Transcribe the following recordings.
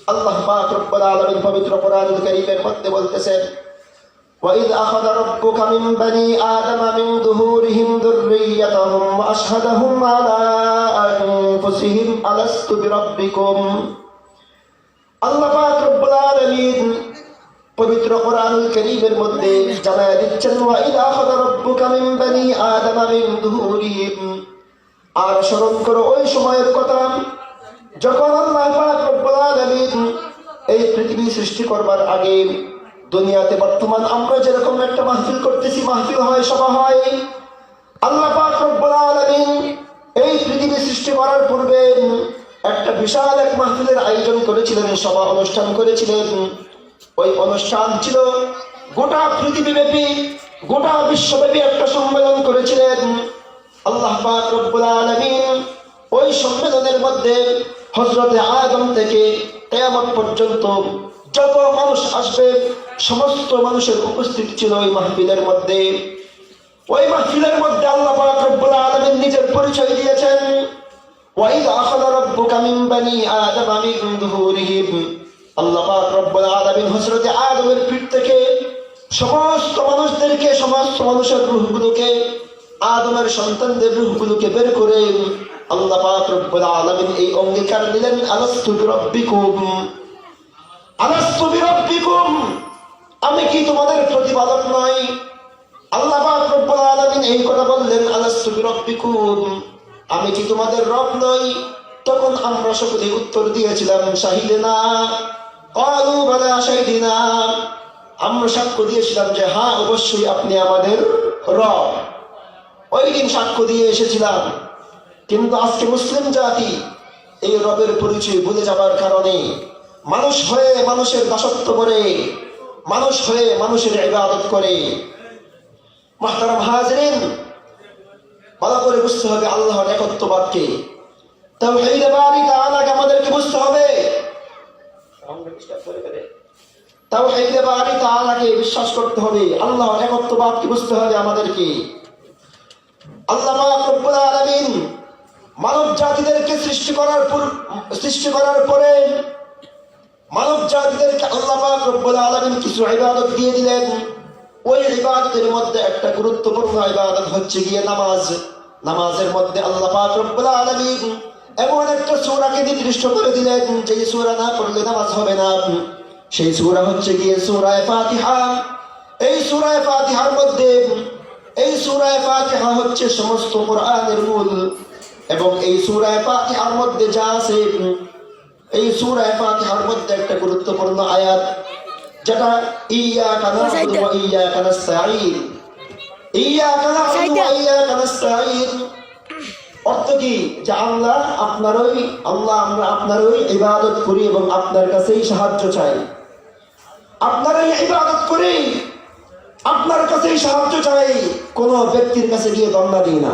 আল্লাহ পাক রব্বুল আলামিন পবিত্র কোরআনুল কারীমের মধ্যে বলতেছেন, وَإِذْ أَخَذَ رَبُّكَ مِنْ بَنِي آدَمَ مِنْ ظُهُورِهِمْ ذُرِّيَّتَهُمْ وَأَشْهَدَهُمْ عَلَىٰ أَنفُسِهِمْ أَلَسْتُ بِرَبِّكُمْ। আল্লাহ পাক রব্বুল আলামিন পবিত্র কোরআনুল কারীমের মধ্যে জানায় দিচ্ছেন, وَإِذْ أَخَذَ رَبُّكَ مِنْ بَنِي آدَمَ مِنْ ظُهُورِهِمْ। আর স্মরণ করো ওই সময়ের কথা যখন আল্লাহ পাক রব্বুল আলামিন এই পৃথিবী সৃষ্টি করবার আগে দুনিয়াতে বর্তমান আমরা যেরকম একটা মাহফিল করতেছি, মাহফিল হয়, সভা হয়, আল্লাহ পাক রব্বুল আলামিন এই পৃথিবী সৃষ্টি করার পূর্বে একটা বিশাল এক মাহফিলের আয়োজন করেছিলেন, সভা অনুষ্ঠান করেছিলেন। ওই অনুষ্ঠান ছিল গোটা পৃথিবীব্যাপী, গোটা বিশ্বব্যাপী একটা সম্মেলন করেছিলেন আল্লাহ পাক রব্বুল আলামিন। ওই সম্মেলনের মধ্যে হযরতে আদম থেকে কিয়ামত পর্যন্ত যত মানুষ আসবে সমস্ত মানুষের উপস্থিত ছিল ওই মাহফিলের মধ্যে। ওই মাহফিলের মধ্যে আল্লাহ পাক রব্বুল আলামিন নিজের পরিচয় দিয়েছেন, ওয়াইদ আখাযা রাব্বুকা মিন বানি আদম মিন যুহুরিহিম। আল্লাহ পাক রব্বুল আলামিন হযরতে আদমের পিঠ থেকে সমস্ত মানুষদেরকে, সমস্ত মানুষের রূহগুলোকে, আদমের সন্তানদের রূহগুলোকে বের করে আল্লাহ পাক রব্বুল আলামিন এই অঙ্গীকার নিলেন, আলাস্তু বিরাব্বিকুম, আলাস্তু বিরাব্বিকুম, আমি কি তোমাদের প্রতিপালক নই? আল্লাহ পাক রব্বুল আলামিন এই কথা বললেন, আলাস্তু বিরাব্বিকুম, আমি কি তোমাদের রব নই? তখন আমরা সকলে উত্তর দিয়েছিলাম, শাহিদিনা, ক্বালু বালা শাহিদিনা, আমরা সাক্ষ্য দিয়েছিলাম যে হ্যাঁ অবশ্যই আপনি আমাদের রব। ওই দিন সাক্ষ্য দিয়ে এসেছিলাম। কিন্তু আজকে মুসলিম জাতি এই রবের পরিচয় ভুলে যাবার কারণে মানুষ হয়ে মানুষের দাসত্ব করে, মানুষ হয়ে মানুষের ইবাদত করে। মুহতারাম হাজিরিন, ভালো করে বুঝতে হবে আল্লাহর একত্ববাদকে, তাওহীদ বারি তাআলাকে আমাদেরকে বুঝতে হবে। তাওহীদ বারি তাআলাকে বিশ্বাস করতে হবে, আল্লাহর একত্ববাদকে বুঝতে হবে আমাদেরকে। আল্লাহ পাক রব্বুল আলামিন মানব জাতিদেরকে সৃষ্টি করার পরে মানব জাতিদেরকে আল্লাহ পাক রব্বুল আলামিন কিছু ইবাদত দিয়ে দিলেন। ওই ইবাদতের মধ্যে একটা গুরুত্বপূর্ণ ইবাদত হচ্ছে গিয়ে নামাজ। নামাজের মধ্যে আল্লাহ পাক রব্বুল আলামিন এমন একটা সূরাকে নির্দিষ্ট করে দিলেন, যেই সূরা না পড়লে নামাজ হবে না। সেই সূরা হচ্ছে গিয়ে সূরা ফাতিহা। এই সূরা ফাতিহার মধ্যে, এই সূরা ফাতিহা হচ্ছে সমস্ত কোরআনের মূল। এবং এই সূরা ফাতিহার মধ্যে যা আছে, এই সূরা ফাতিহার মধ্যে একটা গুরুত্বপূর্ণ আয়াত, যেটা ইয়াকা না'বুদু ওয়া ইয়াকা নাস্তাঈন। ইয়াকা না'বুদু ওয়া ইয়াকা নাস্তাঈন অর্থ কি? যে আল্লাহ আমরা আপনারই ইবাদত করি এবং আপনার কাছেই সাহায্য চাই। আপনারই ইবাদত করি, আপনার কাছেই সাহায্য চাই। কোন ব্যক্তির কাছে গিয়ে দণ্ডা দিই না,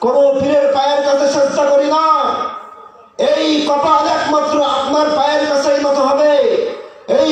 কোন পীরের পায়ের কাছে চেষ্টা করি না। এই কপাল একমাত্র আপনার পায়ের কাছেই নত হবে। এই